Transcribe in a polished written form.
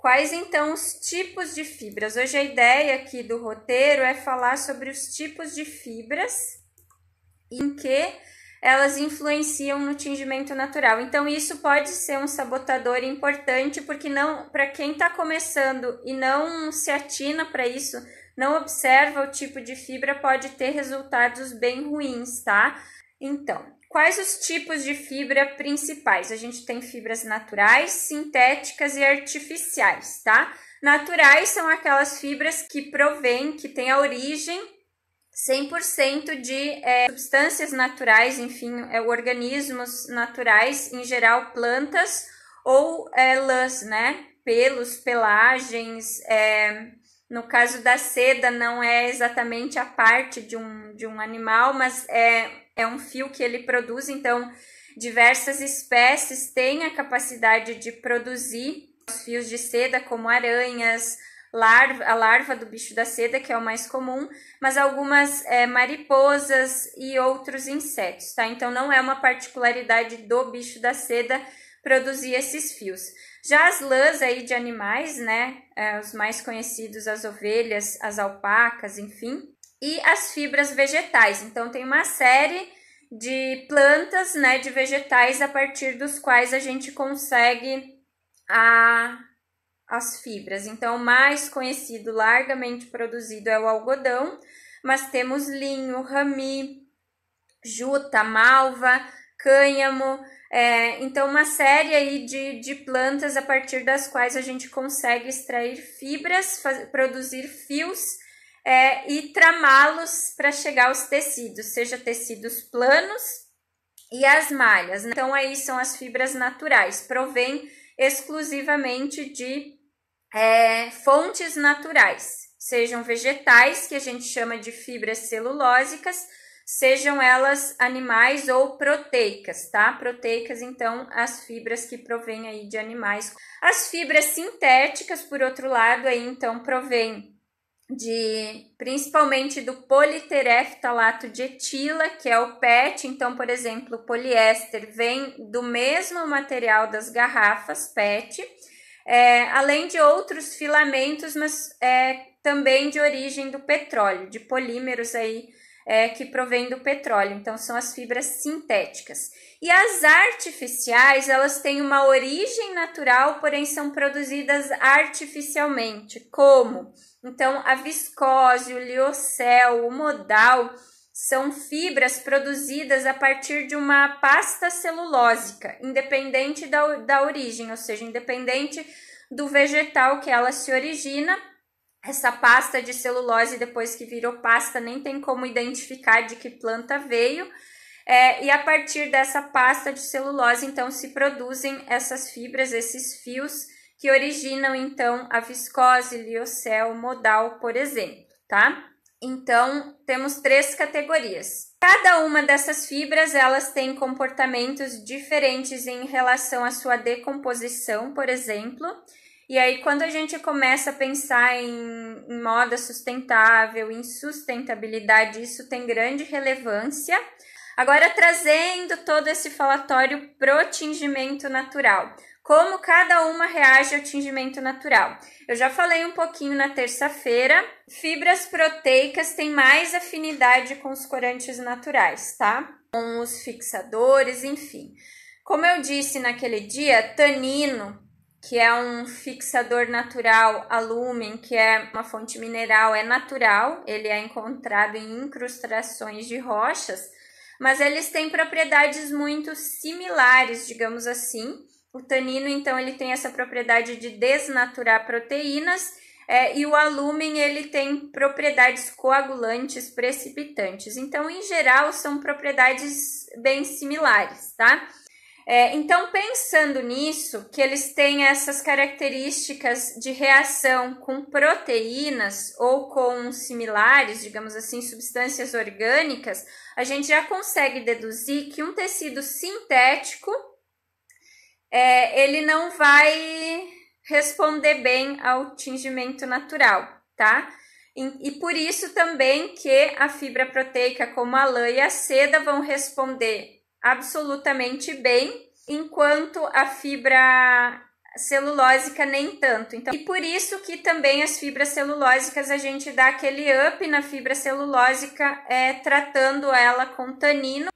Quais então os tipos de fibras? Hoje a ideia aqui do roteiro é falar sobre os tipos de fibras e em que elas influenciam no tingimento natural. Então isso pode ser um sabotador importante, porque não, para quem está começando e não se atina para isso, não observa o tipo de fibra, pode ter resultados bem ruins, tá? Então, quais os tipos de fibra principais? A gente tem fibras naturais, sintéticas e artificiais, tá? Naturais são aquelas fibras que têm a origem 100% de substâncias naturais, enfim, organismos naturais, em geral plantas ou lãs, né? Pelos, pelagens, no caso da seda não é exatamente a parte de um animal, mas é um fio que ele produz, então diversas espécies têm a capacidade de produzir os fios de seda, como aranhas, a larva do bicho da seda, que é o mais comum, mas algumas mariposas e outros insetos, tá? Então não é uma particularidade do bicho da seda produzir esses fios. Já as lãs aí de animais, né? Os mais conhecidos, as ovelhas, as alpacas, enfim, e as fibras vegetais. Então tem uma série de plantas, né, de vegetais a partir dos quais a gente consegue as fibras. Então o mais conhecido, largamente produzido, é o algodão, mas temos linho, rami, juta, malva, cânhamo, então uma série aí de plantas a partir das quais a gente consegue extrair fibras, produzir fios e tramá-los para chegar aos tecidos, seja tecidos planos e as malhas. Então aí são as fibras naturais, provém exclusivamente de fontes naturais, sejam vegetais, que a gente chama de fibras celulósicas, sejam elas animais ou proteicas, tá? Proteicas, então, as fibras que provêm aí de animais. As fibras sintéticas, por outro lado, aí então provém principalmente do politereftalato de etila, que é o PET. Então, por exemplo, o poliéster vem do mesmo material das garrafas PET, além de outros filamentos, mas também de origem do petróleo, de polímeros aí que provém do petróleo. Então são as fibras sintéticas. E as artificiais, elas têm uma origem natural, porém são produzidas artificialmente. Como? Então a viscose, o liocel, o modal são fibras produzidas a partir de uma pasta celulósica, independente da origem, ou seja, independente do vegetal que ela se origina. Essa pasta de celulose, depois que virou pasta, nem tem como identificar de que planta veio. E a partir dessa pasta de celulose, então, se produzem essas fibras, esses fios, que originam, então, a viscose, liocel, modal, por exemplo, tá? Então, temos 3 categorias. Cada uma dessas fibras, elas têm comportamentos diferentes em relação à sua decomposição, por exemplo. E aí, quando a gente começa a pensar em moda sustentável, em sustentabilidade, isso tem grande relevância. Agora, trazendo todo esse falatório pro tingimento natural. Como cada uma reage ao tingimento natural? Eu já falei um pouquinho na terça-feira. Fibras proteicas têm mais afinidade com os corantes naturais, tá? Com os fixadores, enfim. Como eu disse naquele dia, tanino, que é um fixador natural, alúmen, que é uma fonte mineral, é natural, ele é encontrado em incrustações de rochas, mas eles têm propriedades muito similares, digamos assim. O tanino, então, ele tem essa propriedade de desnaturar proteínas, e o alúmen, ele tem propriedades coagulantes, precipitantes. Então, em geral, são propriedades bem similares, tá? Então, pensando nisso, que eles têm essas características de reação com proteínas ou com similares, digamos assim, substâncias orgânicas, a gente já consegue deduzir que um tecido sintético, ele não vai responder bem ao tingimento natural, tá? E por isso também que a fibra proteica, como a lã e a seda, vão responder absolutamente bem, enquanto a fibra celulósica nem tanto. Então, e por isso que também as fibras celulósicas a gente dá aquele up na fibra celulósica, tratando ela com tanino